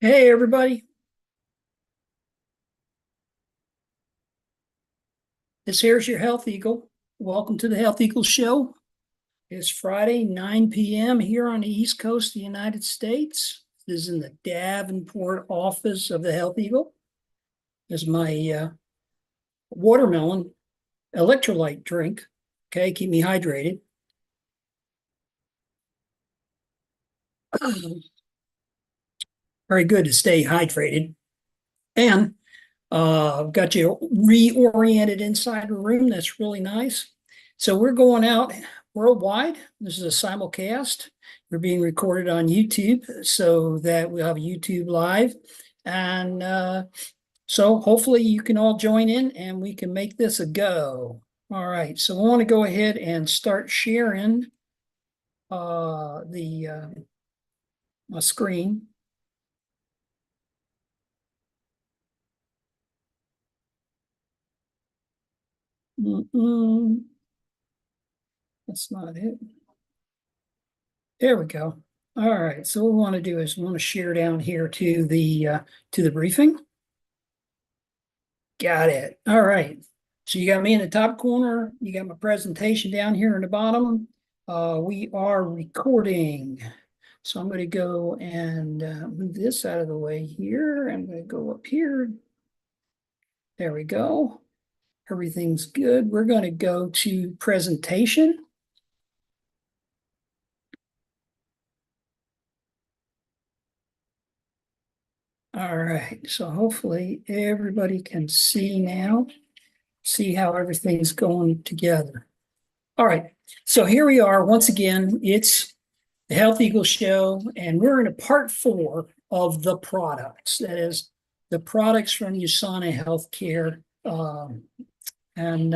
Hey, everybody. Here's your Health Eagle. Welcome to the Health Eagle Show. It's Friday, 9 p.m. here on the East Coast of the United States. This is in the Davenport office of the Health Eagle. This is my watermelon electrolyte drink. Okay, keep me hydrated. Very good to stay hydrated. And I've got you reoriented inside the room. That's really nice. So we're going out worldwide. This is a simulcast. We're being recorded on YouTube so that we'll have YouTube live. And so hopefully you can all join in and we can make this a go. All right. So I want to go ahead and start sharing my screen. That's not it. There we go. All right. So what we want to do is we want to share down here to the briefing. Got it. All right. So you got me in the top corner. You got my presentation down here in the bottom. We are recording. So I'm going to go and move this out of the way here. I'm going to go up here. There we go. Everything's good. We're going to go to presentation. All right, so hopefully everybody can see now, see how everything's going together. All right, so here we are. Once again, it's the Health Eagle Show, and we're in a part 4 of the products. That is, the products from USANA Healthcare, and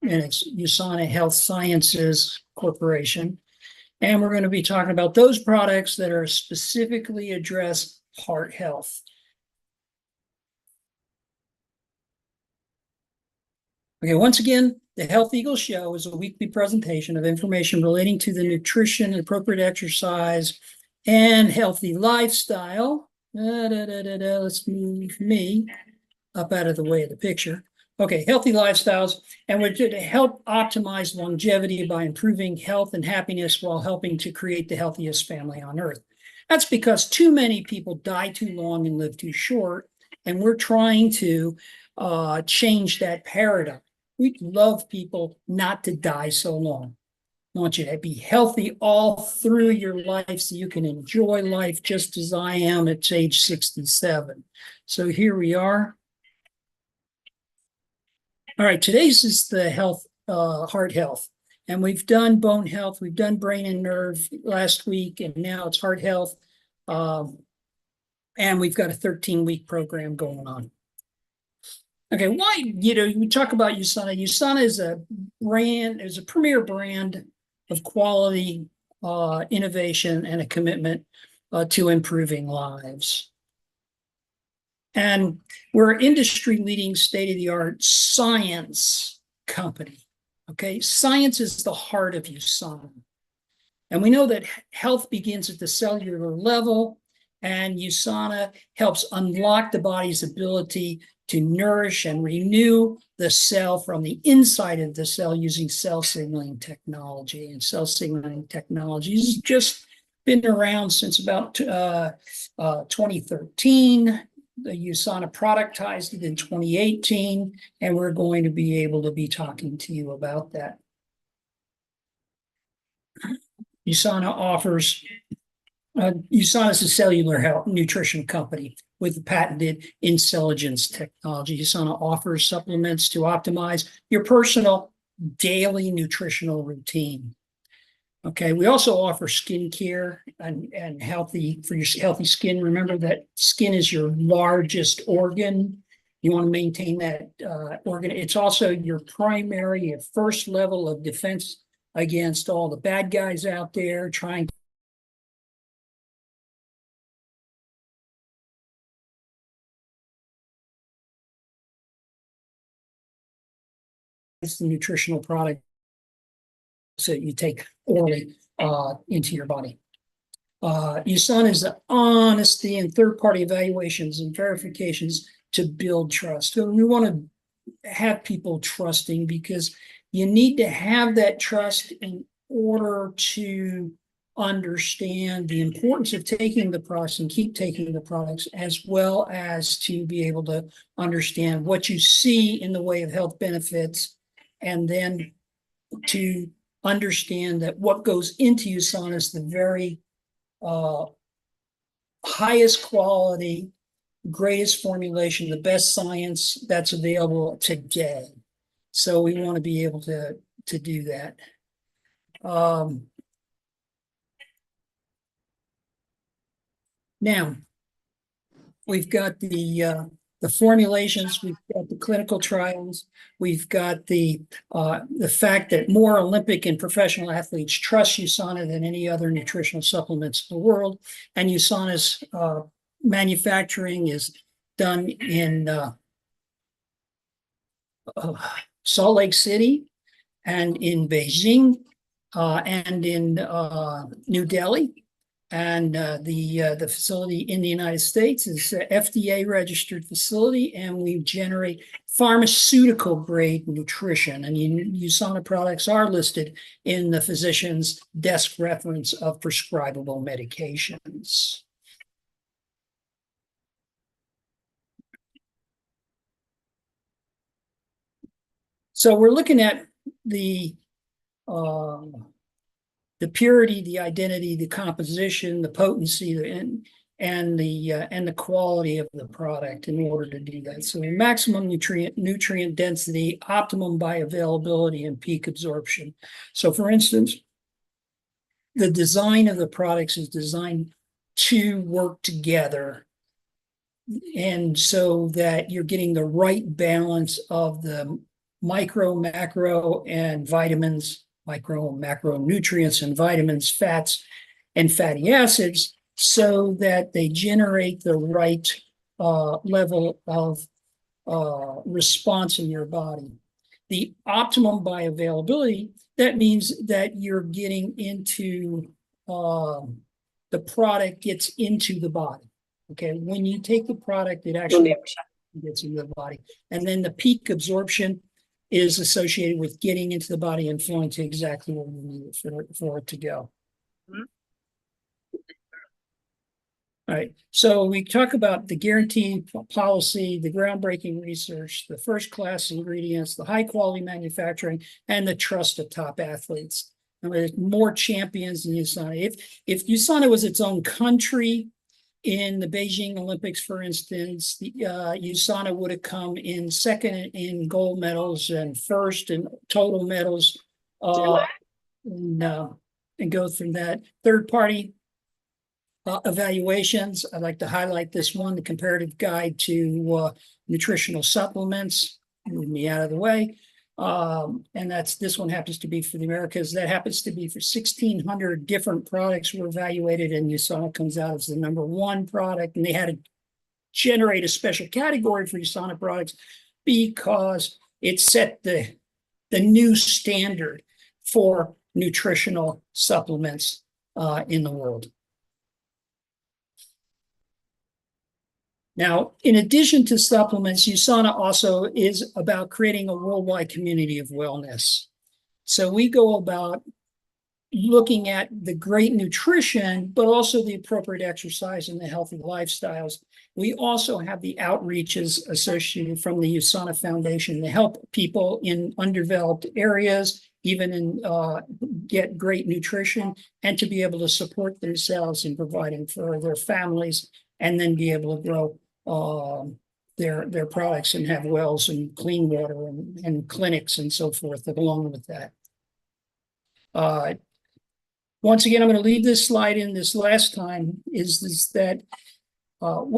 it's USANA Health Sciences Corporation. And we're going to be talking about those products that are specifically addressed heart health. Okay, once again, the Health Eagle Show is a weekly presentation of information relating to the nutrition, appropriate exercise, and healthy lifestyle. Let's move me up out of the way of the picture. Okay, healthy lifestyles, and we're to help optimize longevity by improving health and happiness while helping to create the healthiest family on earth. That's because too many people die too long and live too short, and we're trying to change that paradigm. We love people not to die so long. I want you to be healthy all through your life so you can enjoy life just as I am at age 67. So here we are. All right, today's is the heart health. And we've done bone health, we've done brain and nerve last week, and now it's heart health. And we've got a 13-week program going on. Okay, why, we talk about USANA. USANA is a brand, is a premier brand of quality, innovation, and a commitment to improving lives. And we're an industry-leading, state-of-the-art science company. Okay, science is the heart of USANA. And we know that health begins at the cellular level, and USANA helps unlock the body's ability to nourish and renew the cell from the inside of the cell using cell signaling technology. And cell signaling technology has just been around since about 2013. The USANA productized it in 2018, and we're going to be able to be talking to you about that. USANA is a cellular health nutrition company with patented intelligence technology. USANA offers supplements to optimize your personal daily nutritional routine. Okay, we also offer skincare and healthy for your healthy skin. Remember that skin is your largest organ. You want to maintain that organ. It's also your primary, your first level of defense against all the bad guys out there trying the nutritional product that you take orally into your body. USANA is the honesty and third-party evaluations and verifications to build trust. So we want to have people trusting, because you need to have that trust in order to understand the importance of taking the products and keep taking the products, as well as to be able to understand what you see in the way of health benefits, and then to understand that what goes into USANA is the very highest quality, greatest formulation, the best science that's available today. So we want to be able to do that. Now, we've got the formulations, we've got the clinical trials, we've got the fact that more Olympic and professional athletes trust USANA than any other nutritional supplements in the world. And USANA's manufacturing is done in Salt Lake City and in Beijing and in New Delhi. And the facility in the United States is a FDA registered facility, and we generate pharmaceutical grade nutrition. And USANA products are listed in the physician's desk reference of prescribable medications. So we're looking at the purity, the identity, the composition, the potency, and the quality of the product in order to do that. So maximum nutrient density, optimum bioavailability, and peak absorption. So for instance, the design of the products is designed to work together, and so that you're getting the right balance of the micro, macro, and vitamins, micro, macronutrients and vitamins, fats, and fatty acids, so that they generate the right level of response in your body. The optimum bioavailability, that means that you're getting into, the product gets into the body. Okay, when you take the product, it actually gets into the body. And then the peak absorption is associated with getting into the body and flowing to exactly where you need it for it to go. All right, so we talk about the guarantee policy, the groundbreaking research, the first-class ingredients, the high-quality manufacturing, and the trust of top athletes. And there's more champions than USANA. If USANA was its own country, in the Beijing Olympics, for instance, USANA would have come in second in gold medals and first in total medals, and go through that. Third-party evaluations. I'd like to highlight this one, the comparative guide to nutritional supplements. Move me out of the way. And this one happens to be for the Americas. That happens to be for 1,600 different products were evaluated, and USANA comes out as the #1 product. And they had to generate a special category for USANA products because it set the new standard for nutritional supplements in the world. Now, in addition to supplements, USANA also is about creating a worldwide community of wellness. So we go about looking at the great nutrition, but also the appropriate exercise and the healthy lifestyles. We also have the outreaches associated from the USANA Foundation to help people in undeveloped areas, even get great nutrition, and to be able to support themselves in providing for their families, and then be able to grow their products and have wells and clean water and clinics and so forth that along with that. Once again, I'm going to leave this slide in this last time, is that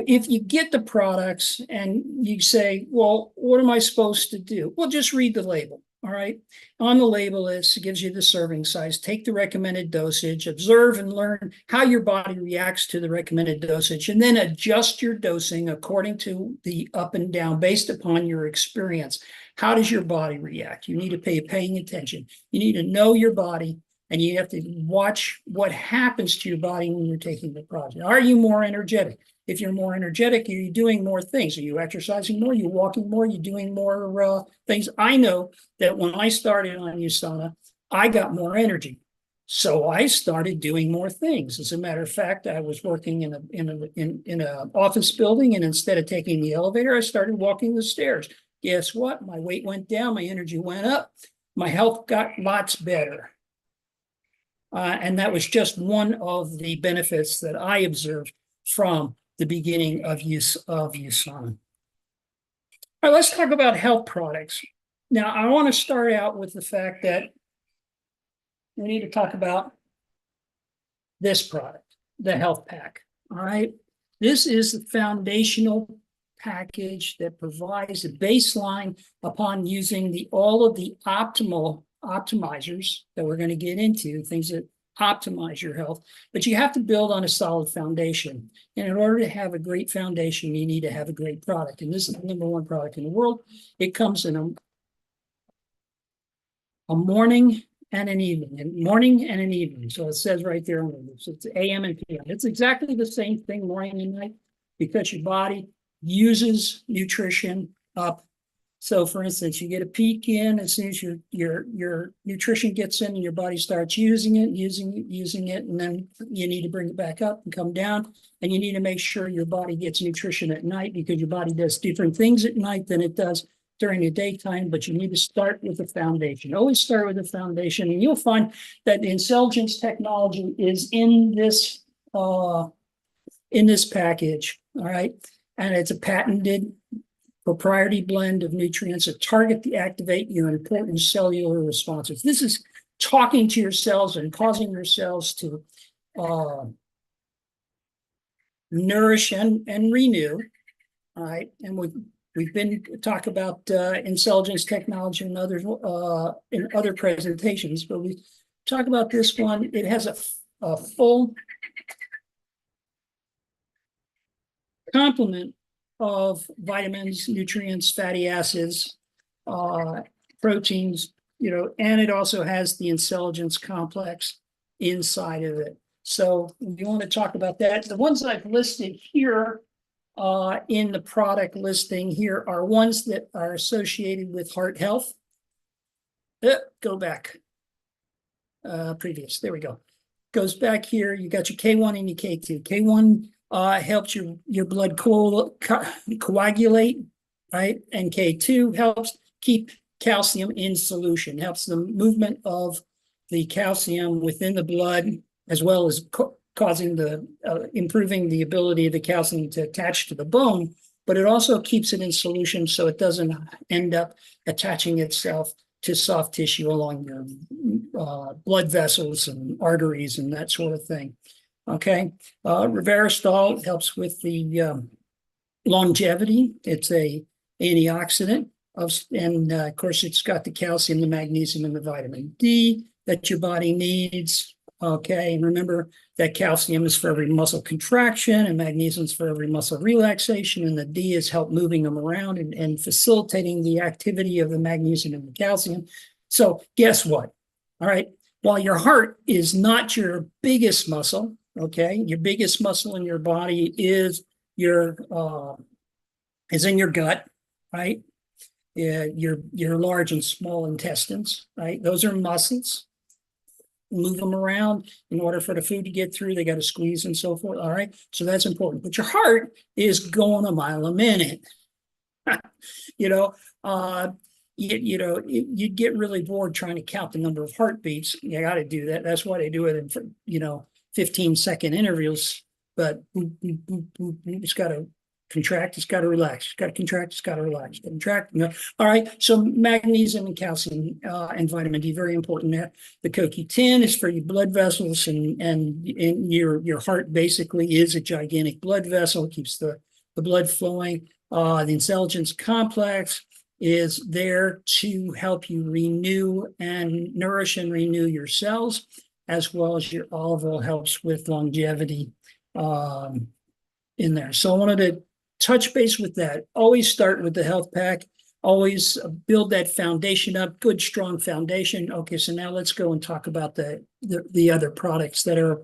if you get the products and you say, well, what am I supposed to do? Well, just read the label. All right. On the label, it gives you the serving size. Take the recommended dosage, observe and learn how your body reacts to the recommended dosage, and then adjust your dosing according to the up and down based upon your experience. How does your body react? You need to paying attention. You need to know your body and you have to watch what happens to your body when you're taking the product. Are you more energetic? If you're more energetic, are you doing more things? Are you exercising more? Are you walking more? Are you doing more things? I know that when I started on USANA, I got more energy. So I started doing more things. As a matter of fact, I was working in a office building, and instead of taking the elevator, I started walking the stairs. Guess what? My weight went down, my energy went up, my health got lots better. And that was just one of the benefits that I observed from the beginning of USANA. All right, let's talk about health products. Now, I want to start out with the fact that we need to talk about this product, the health pack. All right. This is the foundational package that provides a baseline upon using all of the optimal optimizers that we're going to get into, things that optimize your health. But you have to build on a solid foundation. And in order to have a great foundation, you need to have a great product. And this is the #1 product in the world. It comes in a morning and an evening. So it says right there on the it's AM and PM. It's exactly the same thing, morning and night, because your body uses nutrition up. So for instance, you get a peak in as soon as your nutrition gets in and your body starts using it, and then you need to bring it back up and come down. And you need to make sure your body gets nutrition at night, because your body does different things at night than it does during the daytime, but you need to start with the foundation. Always start with the foundation, and you'll find that the Intelligence technology is in this package. All right, and it's a patented proprietary blend of nutrients that target to activate your important cellular responses. This is talking to your cells and causing your cells to nourish and renew. All right, and we've been talking about Intelligence technology in other presentations, but we talk about this one. It has a full complement of vitamins, nutrients, fatty acids, proteins, and it also has the Intelligence complex inside of it. So if you want to talk about that, the ones I've listed here in the product listing here are ones that are associated with heart health. Go back. Previous. There we go. Goes back here. You got your K1 and your K2. K1 helps your blood coagulate, right? And K2 helps keep calcium in solution, helps the movement of the calcium within the blood, as well as improving the ability of the calcium to attach to the bone, but it also keeps it in solution so it doesn't end up attaching itself to soft tissue along your blood vessels and arteries and that sort of thing. Okay, Resveratrol helps with the longevity. It's a antioxidant, and of course, it's got the calcium, the magnesium, and the vitamin D that your body needs. Okay, and remember that calcium is for every muscle contraction, and magnesium is for every muscle relaxation, and the D is help moving them around and facilitating the activity of the magnesium and the calcium. So guess what? All right, while your heart is not your biggest muscle, okay, your biggest muscle in your body is in your gut, right? Your large and small intestines, right? Those are muscles. Move them around in order for the food to get through. They got to squeeze and so forth. All right, so that's important. But your heart is going a mile a minute. You'd get really bored trying to count the number of heartbeats. You got to do that. That's why they do it in 15-second intervals. But it's got to contract, it's got to relax, it's got to contract, it's got to relax, contract. All right, so magnesium and calcium and vitamin D, very important there. The CoQ10 is for your blood vessels, and your heart basically is a gigantic blood vessel. It keeps the blood flowing. The Intelligence complex is there to help you renew and nourish and renew your cells, as well as your olive oil helps with longevity in there. So I wanted to touch base with that. Always start with the health pack. always build that foundation up, good, strong foundation. Okay, so now let's go and talk about the other products that are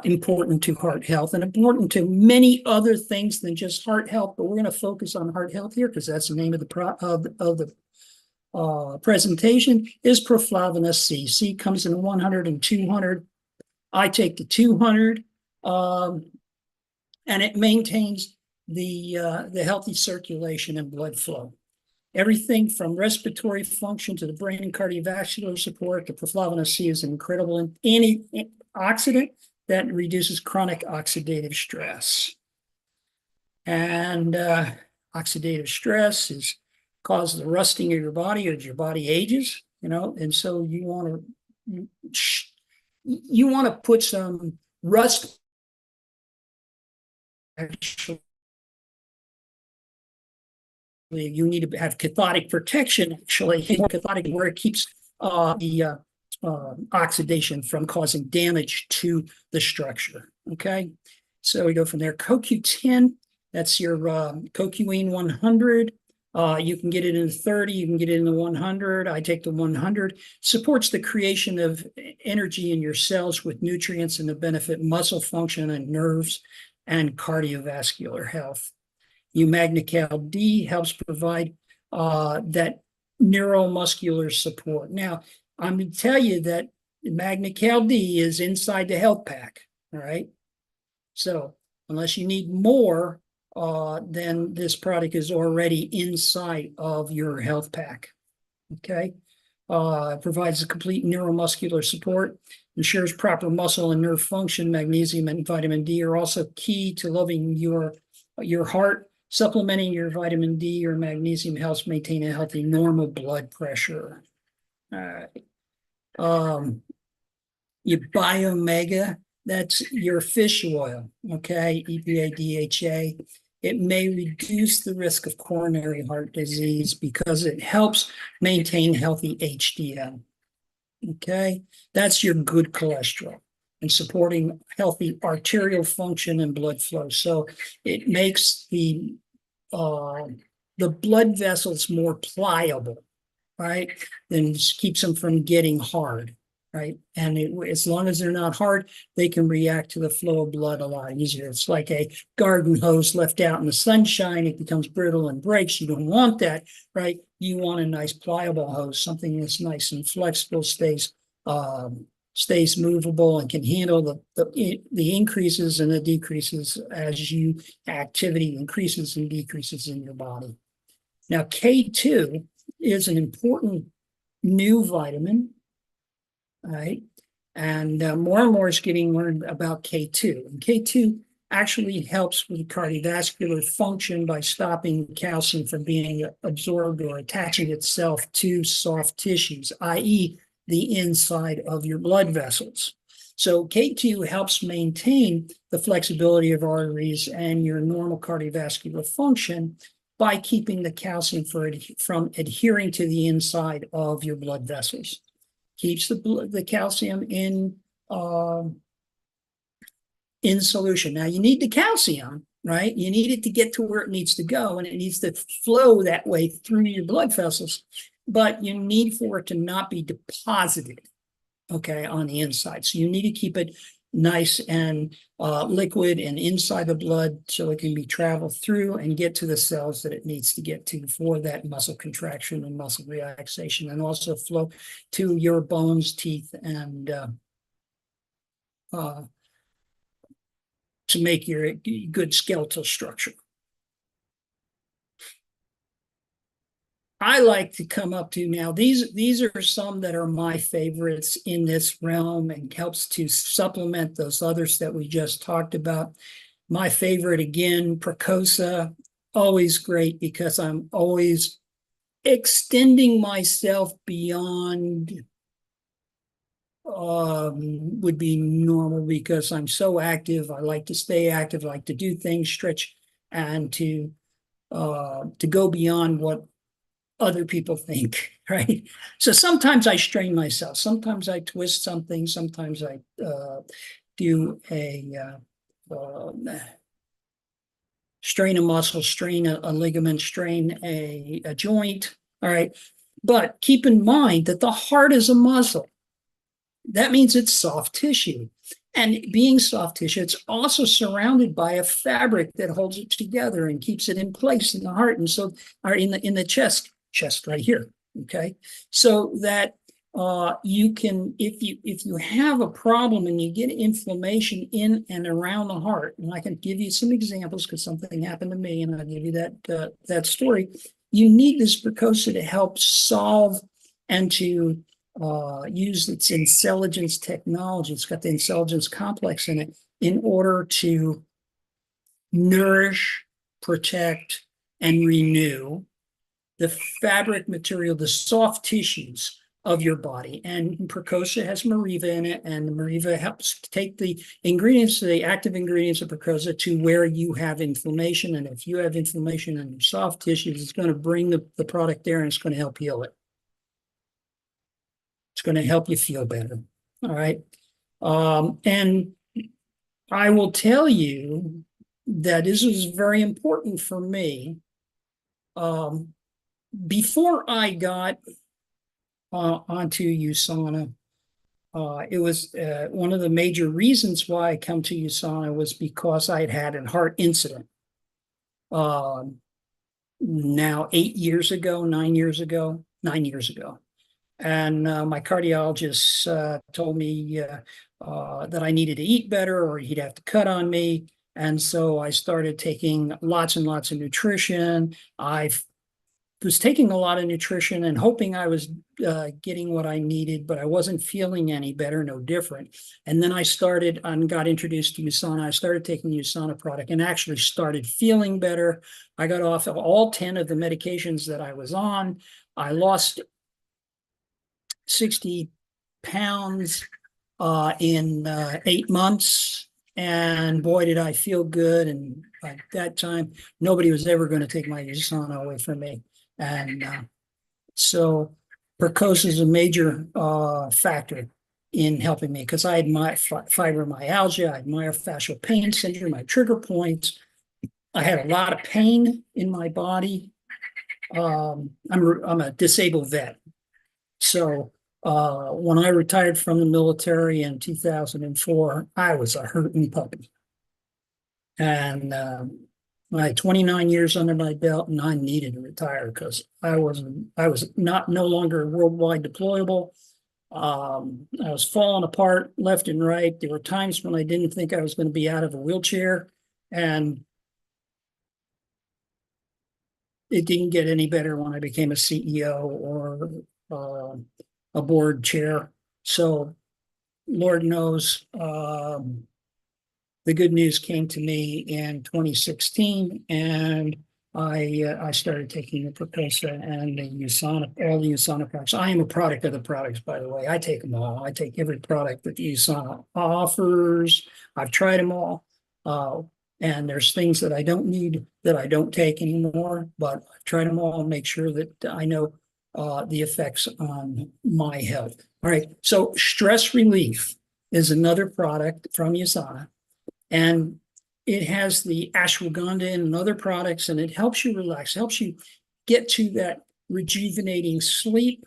important to heart health and important to many other things than just heart health. But we're going to focus on heart health here because that's the name of the presentation. Is proflavin C. C comes in 100 and 200. I take the 200, and it maintains the healthy circulation and blood flow. Everything from respiratory function to the brain and cardiovascular support. The proflavin C is an incredible antioxidant that reduces chronic oxidative stress. And oxidative stress causes the rusting of your body as your body ages, and so you want to put some rust. Actually, you need to have cathodic protection, actually, cathodic, where it keeps the oxidation from causing damage to the structure. Okay, so we go from there. CoQ10, that's your CoQ 100. You can get it in 30, you can get it in the 100. I take the 100. Supports the creation of energy in your cells with nutrients and to benefit muscle function and nerves and cardiovascular health. Magnecal D helps provide that neuromuscular support. Now, I'm going to tell you that Magnecal D is inside the health pack, all right? So unless you need more, then this product is already inside of your health pack, okay? It provides a complete neuromuscular support, ensures proper muscle and nerve function. Magnesium and vitamin D are also key to loving your heart. Supplementing your vitamin D or magnesium helps maintain a healthy, normal blood pressure. All right. Your Biomega, that's your fish oil, okay? EPA, DHA. It may reduce the risk of coronary heart disease because it helps maintain healthy HDL, okay? That's your good cholesterol and supporting healthy arterial function and blood flow. So it makes the blood vessels more pliable, right? And keeps them from getting hard, right? And as long as they're not hard, they can react to the flow of blood a lot easier. It's like a garden hose left out in the sunshine. It becomes brittle and breaks. You don't want that, right? You want a nice pliable hose, something that's nice and flexible, stays movable and can handle the increases and the decreases as activity increases and decreases in your body. Now, K2 is an important new vitamin, right? And more is getting learned about K2. And K2 actually helps with cardiovascular function by stopping calcium from being absorbed or attaching itself to soft tissues, i.e., the inside of your blood vessels. So K2 helps maintain the flexibility of arteries and your normal cardiovascular function by keeping the calcium from adhering to the inside of your blood vessels. Keeps the calcium in solution. Now, you need the calcium, right? You need it to get to where it needs to go, and it needs to flow that way through your blood vessels. But you need for it to not be deposited, okay, on the inside. So you need to keep it nice and liquid and inside the blood so it can be traveled through and get to the cells that it needs to get to for that muscle contraction and muscle relaxation, and also flow to your bones, teeth, and to make your good skeletal structure. I like to come up to now, these are some that are my favorites in this realm and helps to supplement those others that we just talked about. My favorite, again, Precosa, always great because I'm always extending myself beyond would be normal because I'm so active. I like to stay active, I like to do things, stretch, and to go beyond what other people think, right? So sometimes I strain myself. Sometimes I twist something. Sometimes I do a strain a muscle, strain a ligament, strain a joint. All right. But keep in mind that the heart is a muscle. That means it's soft tissue. And being soft tissue, it's also surrounded by a fabric that holds it together and keeps it in place in the heart. And so, or in the chest right here. Okay. So that you can, if you have a problem and you get inflammation in and around the heart, and I can give you some examples because something happened to me, and I'll give you that story. You need this precursor to help solve and to use its intelligence technology. It's got the intelligence complex in it in order to nourish, protect, and renew the fabric material, the soft tissues of your body. And Precosa has Mariva in it, and the Mariva helps take the ingredients, the active ingredients of Precosa to where you have inflammation. And if you have inflammation in your soft tissues, it's going to bring the product there and it's going to help heal it. It's going to help you feel better. All right. And I will tell you that this was very important for me. Before I got onto USANA, it was one of the major reasons why I come to USANA was because I had had a heart incident. Now 9 years ago. And my cardiologist told me that I needed to eat better or he'd have to cut on me. And so I started taking lots and lots of nutrition. I was taking a lot of nutrition and hoping I was getting what I needed, but I wasn't feeling any better, no different. And then I started and got introduced to USANA. I started taking the USANA product and actually started feeling better. I got off of all 10 of the medications that I was on. I lost 60 pounds in 8 months. And boy, did I feel good. And at that time, nobody was ever going to take my USANA away from me. And so Percosa is a major factor in helping me because I had my fibromyalgia, I had myofascial pain syndrome, my trigger points. I had a lot of pain in my body. I'm a disabled vet. So when I retired from the military in 2004, I was a hurting puppy. And I had 29 years under my belt, and I needed to retire because I was no longer worldwide deployable. I was falling apart left and right. There were times when I didn't think I was going to be out of a wheelchair, and it didn't get any better when I became a CEO or a board chair. So Lord knows, the good news came to me in 2016, and I started taking the Percosa and the USANA, all the USANA products. I am a product of the products, by the way. I take them all. I take every product that the USANA offers. I've tried them all. And there's things that I don't need that I don't take anymore, but I've tried them all and make sure that I know the effects on my health. All right. So stress relief is another product from USANA. And it has the ashwagandha and other products, and it helps you relax, helps you get to that rejuvenating sleep.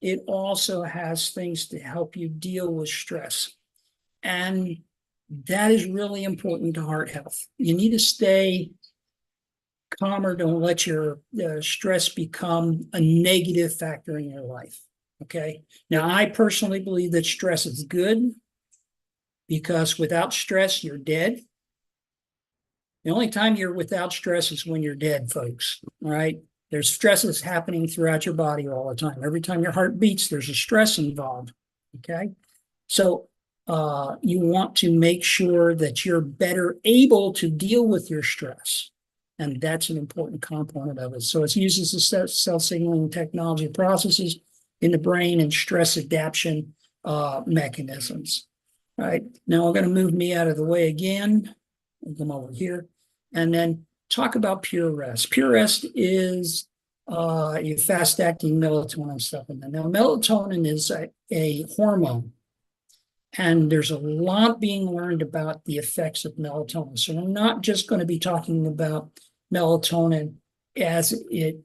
It also has things to help you deal with stress. And that is really important to heart health. You need to stay calmer. Don't let your stress become a negative factor in your life. Okay. Now, I personally believe that stress is good, because without stress, you're dead. The only time you're without stress is when you're dead, folks. All right. There's stresses happening throughout your body all the time. Every time your heart beats, there's a stress involved. Okay. So you want to make sure that you're better able to deal with your stress. And that's an important component of it. So it uses the cell signaling technology processes in the brain and stress adaptation mechanisms. All right, now I'm going to move me out of the way again. I'll come over here and then talk about Pure Rest. Pure Rest is your fast-acting melatonin supplement. Now, melatonin is a hormone, And there's a lot being learned about the effects of melatonin. So we're not just going to be talking about melatonin as it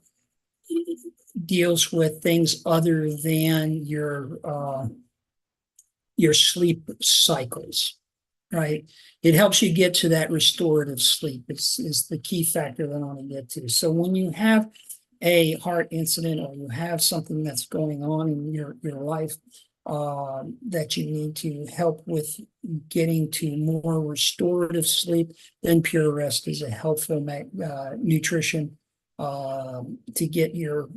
deals with things other than your sleep cycles, right? It helps you get to that restorative sleep. Is the key factor that I want to get to. So when you have a heart incident or you have something that's going on in your life that you need to help with getting to more restorative sleep, then Pure Rest is a helpful nutrition to get your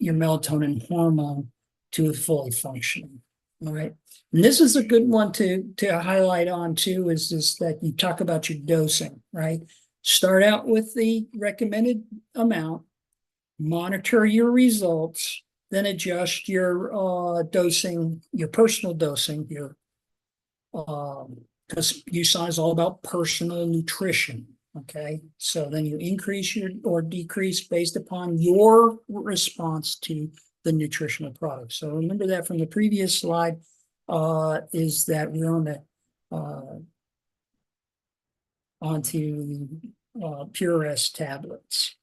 melatonin hormone to fully functioning. All right. And this is a good one to highlight on too, is that you talk about your dosing, right? Start out with the recommended amount, monitor your results, then adjust your dosing, your personal dosing, your because USANA is all about personal nutrition. Okay, so then you increase your or decrease based upon your response to the nutritional product. So remember that from the previous slide is that we're on the onto Pure Rest tablets.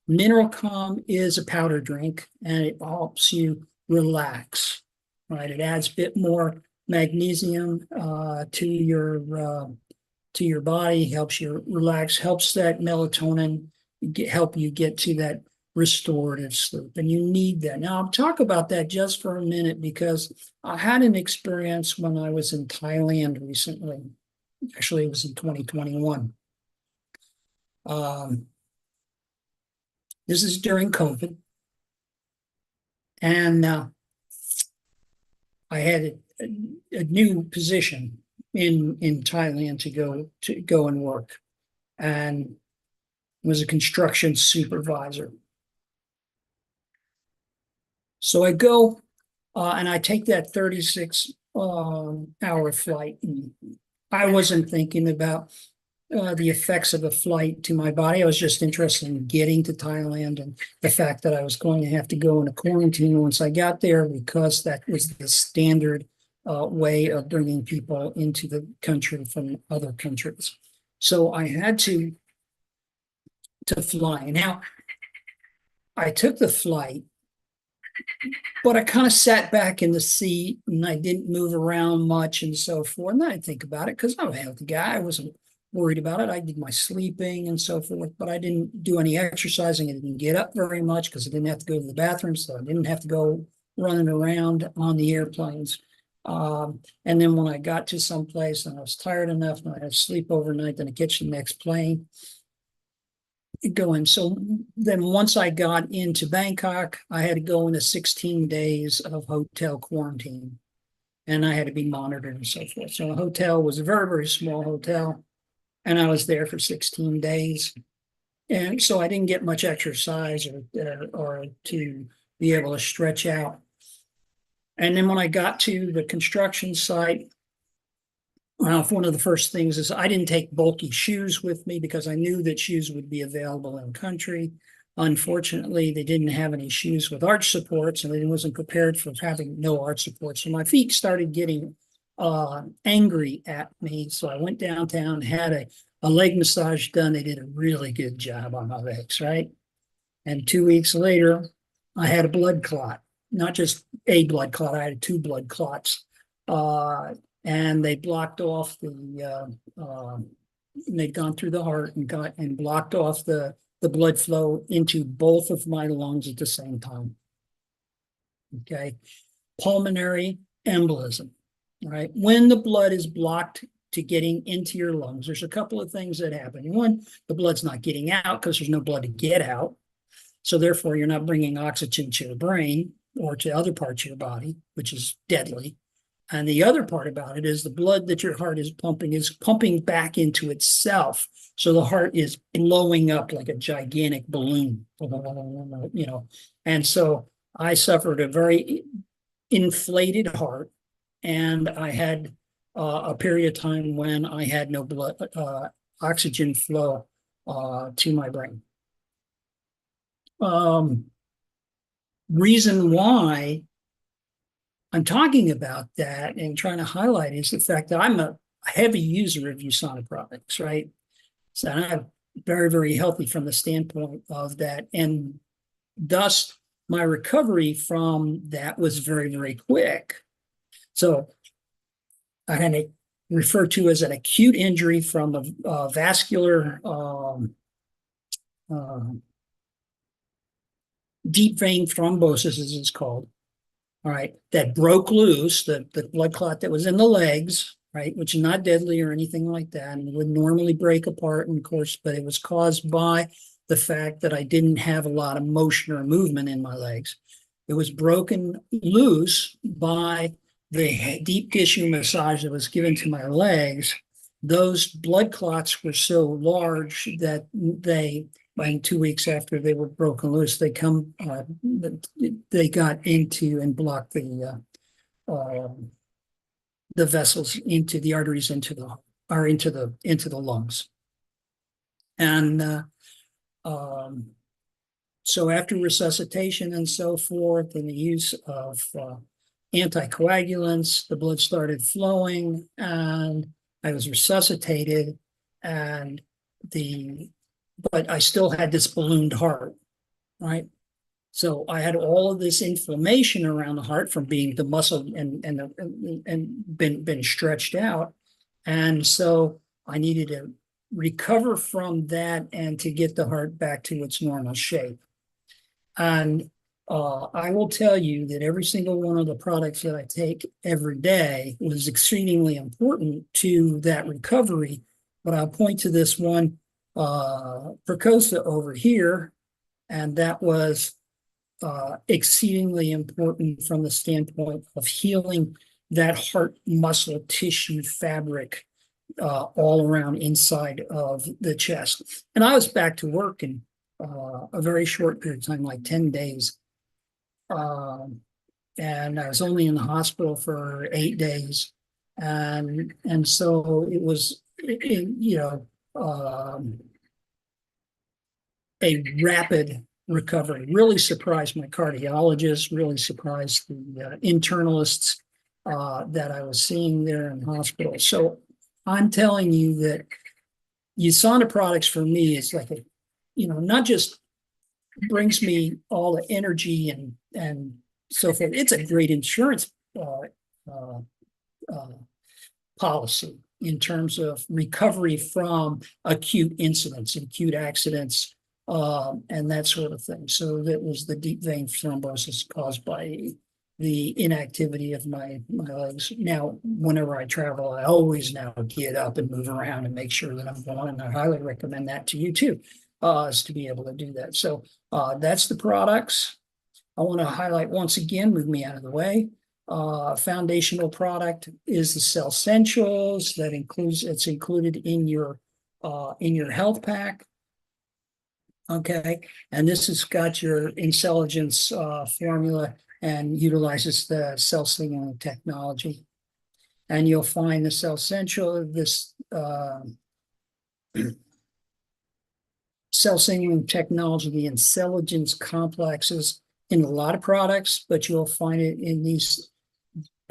Mineral Calm is a powder drink and it helps you relax, right? It adds a bit more magnesium to your body, helps you relax, helps that melatonin help you get to that restorative sleep. And you need that. Now, I'll talk about that just for a minute because I had an experience when I was in Thailand recently. Actually, it was in 2021. This is during COVID. And I had a new position in Thailand to go and work, and was a construction supervisor. So I go and I take that 36 hour flight. And I wasn't thinking about the effects of a flight to my body. I was just interested in getting to Thailand and the fact that I was going to have to go into quarantine once I got there because that was the standard way of bringing people into the country from other countries. So I had to fly. Now, I took the flight, but I kind of sat back in the seat and I didn't move around much and so forth. And I didn't think about it because I'm a healthy guy. I wasn't worried about it. I did my sleeping and so forth, but I didn't do any exercising. I didn't get up very much because I didn't have to go to the bathroom. So I didn't have to go running around on the airplanes. And then when I got to someplace and I was tired enough and I had to sleep overnight, then I catch the next plane going. So then once I got into Bangkok, I had to go into 16 days of hotel quarantine and I had to be monitored and so forth. So the hotel was a very, very small hotel and I was there for 16 days. And so I didn't get much exercise or to be able to stretch out. And then when I got to the construction site, one of the first things is I didn't take bulky shoes with me because I knew that shoes would be available in country. Unfortunately, they didn't have any shoes with arch supports, and I wasn't prepared for having no arch supports. So my feet started getting angry at me. So I went downtown, had a leg massage done. They did a really good job on my legs, right? And 2 weeks later, I had a blood clot, not just a blood clot. I had 2 blood clots. And they blocked off they'd gone through the heart and blocked off the blood flow into both of my lungs at the same time. Okay. Pulmonary embolism, right? When the blood is blocked to getting into your lungs, there's a couple of things that happen. One, the blood's not getting out because there's no blood to get out. So therefore, you're not bringing oxygen to your brain or to other parts of your body, which is deadly. And the other part about it is the blood that your heart is pumping back into itself. So the heart is blowing up like a gigantic balloon, you know. And so I suffered a very inflated heart, and I had a period of time when I had no blood oxygen flow to my brain. Reason why I'm talking about that and trying to highlight is the fact that I'm a heavy user of USANA products, right? So I'm very, very healthy from the standpoint of that. And thus, my recovery from that was very, very quick. So I had a referred to as an acute injury from a vascular uh, deep vein thrombosis, as it's called. All right, that broke loose, the blood clot that was in the legs, right, which is not deadly or anything like that, and would normally break apart, and of course, but it was caused by the fact that I didn't have a lot of motion or movement in my legs. It was broken loose by the deep tissue massage that was given to my legs. Those blood clots were so large that by 2 weeks after they were broken loose, they got into and blocked the vessels into the arteries into the lungs. And so after resuscitation and so forth, and the use of anticoagulants, the blood started flowing, and I was resuscitated, but I still had this ballooned heart, right? So I had all of this inflammation around the heart from being the muscle and been stretched out, and so I needed to recover from that and to get the heart back to its normal shape. And I will tell you that every single one of the products that I take every day was exceedingly important to that recovery. But I'll point to this one, Precosa over here, and that was exceedingly important from the standpoint of healing that heart muscle tissue fabric all around inside of the chest. And I was back to work in a very short period of time, like 10 days. And I was only in the hospital for 8 days. And so it was, a rapid recovery. Really surprised my cardiologist, really surprised the internalists that I was seeing there in the hospital. So I'm telling you that USANA products for me is like not just brings me all the energy and so forth. It's a great insurance policy in terms of recovery from acute incidents, acute accidents, and that sort of thing. So that was the deep vein thrombosis caused by the inactivity of my legs. Now, whenever I travel, I always now get up and move around and make sure that I'm going, and I highly recommend that to you too, is to be able to do that. So that's the products. I want to highlight once again, move me out of the way. Foundational product is the Cell Essentials. It's included in your health pack. Okay, and this has got your intelligence formula and utilizes the cell signaling technology. And you'll find the Cell Essential, this cell signaling technology, the intelligence complexes in a lot of products, but you'll find it in these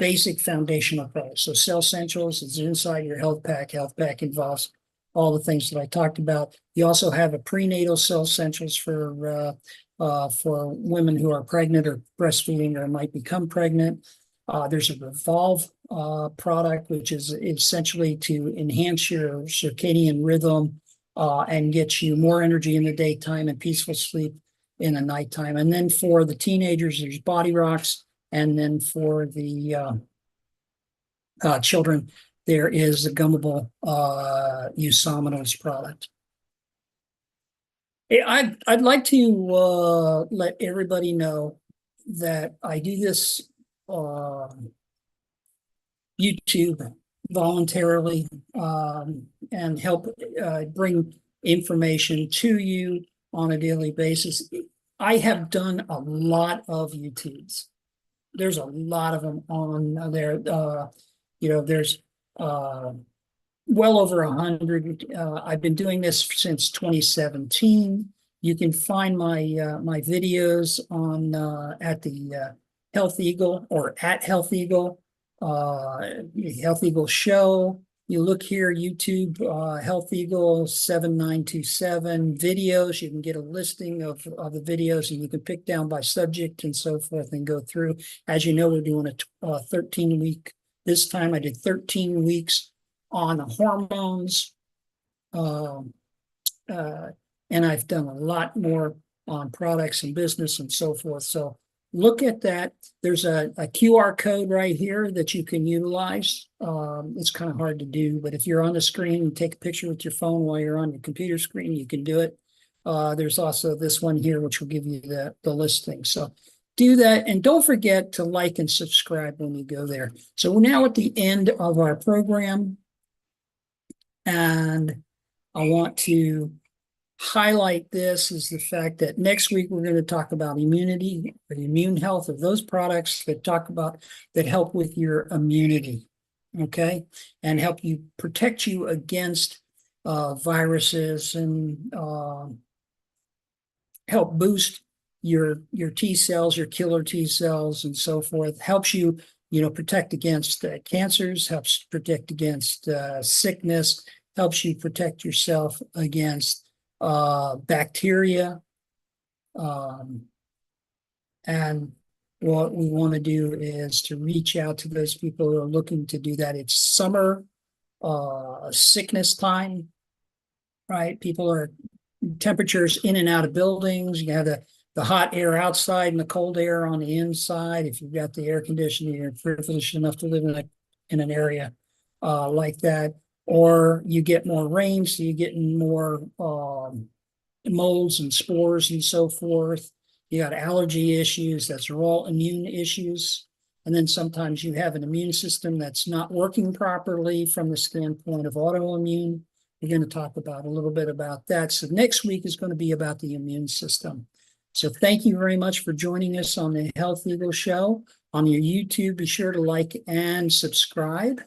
basic foundational products. So Cell Essentials is inside your health pack. Health pack involves all the things that I talked about. You also have a prenatal Cell Essentials for women who are pregnant or breastfeeding or might become pregnant. There's a Revolve product, which is essentially to enhance your circadian rhythm and get you more energy in the daytime and peaceful sleep in the nighttime. And then for the teenagers, there's Body Rocks. And then for the children, there is the gummable Usaminos product. I'd like to let everybody know that I do this YouTube voluntarily and help bring information to you on a daily basis. I have done a lot of YouTubes. There's a lot of them on there. There's well over 100. I've been doing this since 2017. You can find my videos on at the Health Eagle or at Health Eagle, HealthEagle Show. You look here, YouTube, Health Eagle 7927 videos. You can get a listing of the videos, and you can pick down by subject and so forth and go through. As you know, we're doing a 13-week. This time I did 13 weeks on hormones. And I've done a lot more on products and business and so forth. So look at that. There's a QR code right here that you can utilize. It's kind of hard to do, but if you're on the screen and take a picture with your phone while you're on your computer screen, you can do it. There's also this one here, which will give you the listing. So do that. And don't forget to like and subscribe when you go there. So we're now at the end of our program. And I want to highlight this is the fact that next week we're going to talk about immunity, or immune health of those products that help with your immunity, okay, and help you protect you against viruses and help boost your T cells, your killer T cells, and so forth. Helps you, protect against cancers, helps protect against sickness, helps you protect yourself against bacteria. And what we want to do is to reach out to those people who are looking to do that. It's summer sickness time, right? People are temperatures in and out of buildings. You have the hot air outside and the cold air on the inside. If you've got the air conditioning, you're privileged enough to live in an area like that. Or you get more rain, so you get more molds and spores and so forth. You got allergy issues. That's all immune issues. And then sometimes you have an immune system that's not working properly from the standpoint of autoimmune. We're going to talk about a little bit about that. So next week is going to be about the immune system. So thank you very much for joining us on the Health Eagle Show. On your YouTube, be sure to like and subscribe.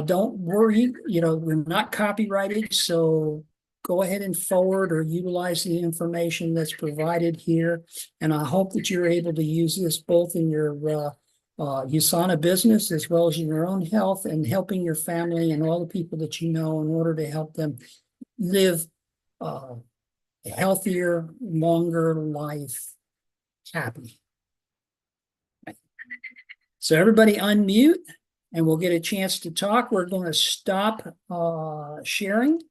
Don't worry, we're not copyrighted, so go ahead and forward or utilize the information that's provided here. And I hope that you're able to use this both in your USANA business as well as in your own health, and helping your family and all the people that you know in order to help them live a healthier, longer life, happy. So everybody unmute, and we'll get a chance to talk. We're going to stop sharing.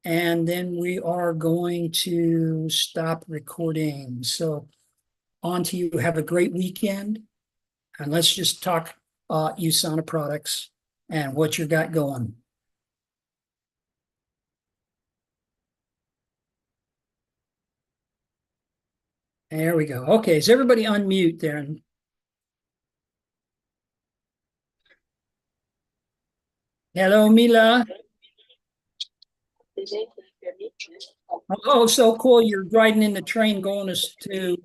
And then we are going to stop recording. So on to you. Have a great weekend. And let's just talk USANA products and what you got going. There we go. Okay, is everybody unmute there? Hello, Mila. Oh, so cool. You're riding in the train going to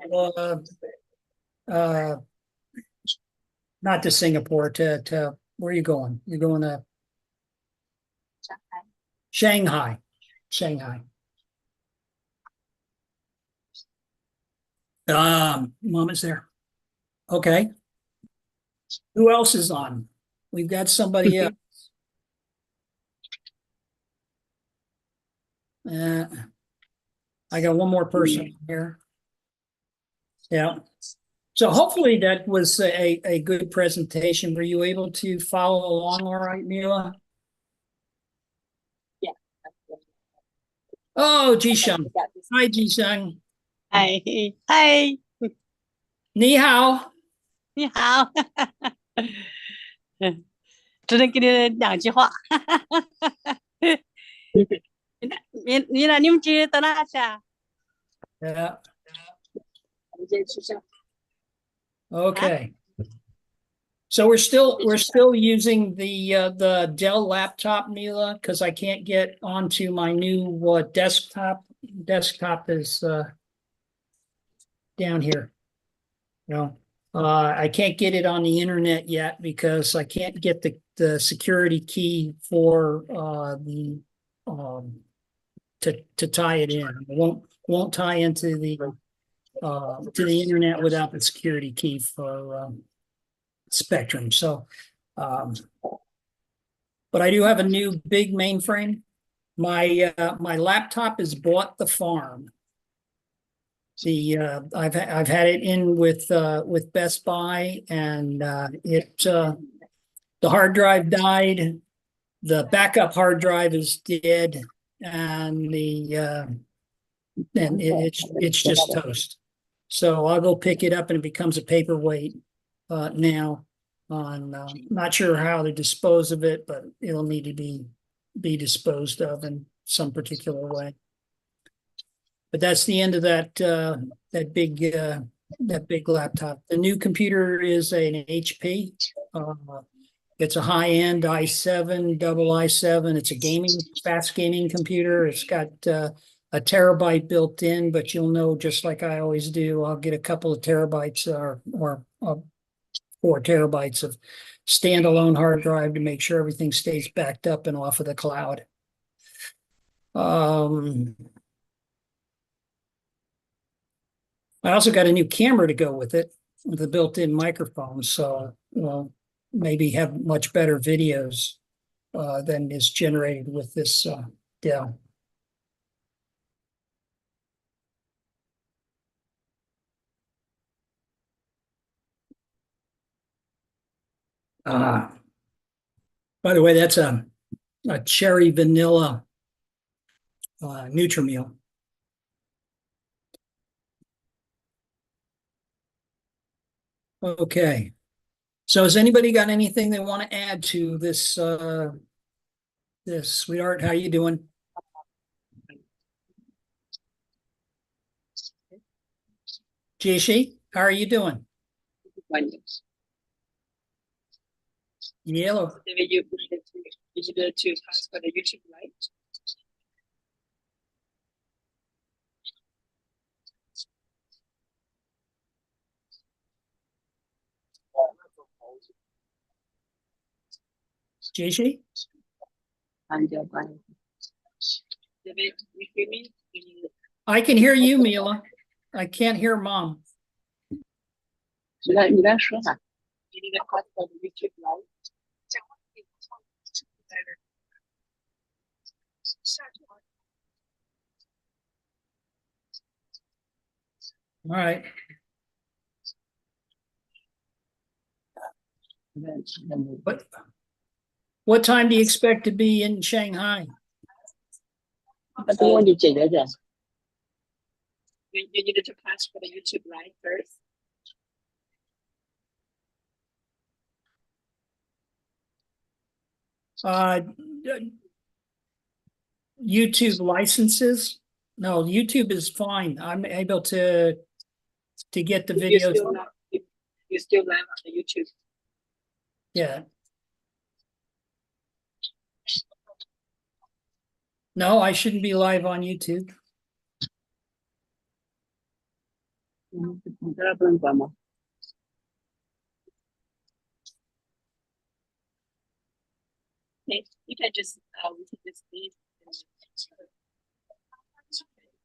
not to Singapore, to where are you going? You're going to Shanghai. Shanghai. Mom is there. Okay. Who else is on? We've got somebody else. I got one more person here. Yeah. So hopefully that was a good presentation. Were you able to follow along all right, Mila? Yeah. Oh, Jishang. Hi, Jishang. Hi. Hi. 你好。你好。只能给你两句话。你们今天到哪去啊？ Yeah. 我们今天吃饭。 Okay. So we're still using the Dell laptop, Mila, because I can't get onto my new desktop. Desktop is down here. I can't get it on the internet yet because I can't get the security key for to tie it in. It won't tie into the to the internet without the security key for Spectrum. So, but I do have a new big mainframe. My laptop is bought the farm. I've had it in with Best Buy, and the hard drive died. The backup hard drive is dead, and it's just toast. So I'll go pick it up, and it becomes a paperweight now. Not sure how to dispose of it, but it'll need to be disposed of in some particular way. But that's the end of that big laptop. The new computer is an HP. It's a high-end i7, double i7. It's a fast gaming computer. It's got a terabyte built in, but you'll know, just like I always do, I'll get a couple of terabytes or 4 terabytes of standalone hard drive to make sure everything stays backed up and off of the cloud. I also got a new camera to go with it, with a built-in microphone, so maybe have much better videos than is generated with this Dell. By the way, that's a cherry vanilla Nutrimeal. Okay. So has anybody got anything they want to add to this sweetheart? How you doing? Jishi, how are you doing? Yellow. You go to pass for the YouTube, right? Jishi? David, you hear me? I can hear you, Mila. I can't hear Mom. 你在说啥？你那个 pass for the YouTube, right? All right. What time do you expect to be in Shanghai? 那个问题解决着。You needed to pass for the YouTube, right, first? YouTube licenses? No, YouTube is fine. I'm able to get the videos. You're still live on the YouTube. Yeah. No, I shouldn't be live on YouTube. Okay, you can just leave.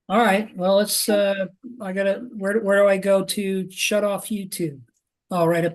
All right. Well, let's I gotta where do I go to shut off YouTube? Oh, right up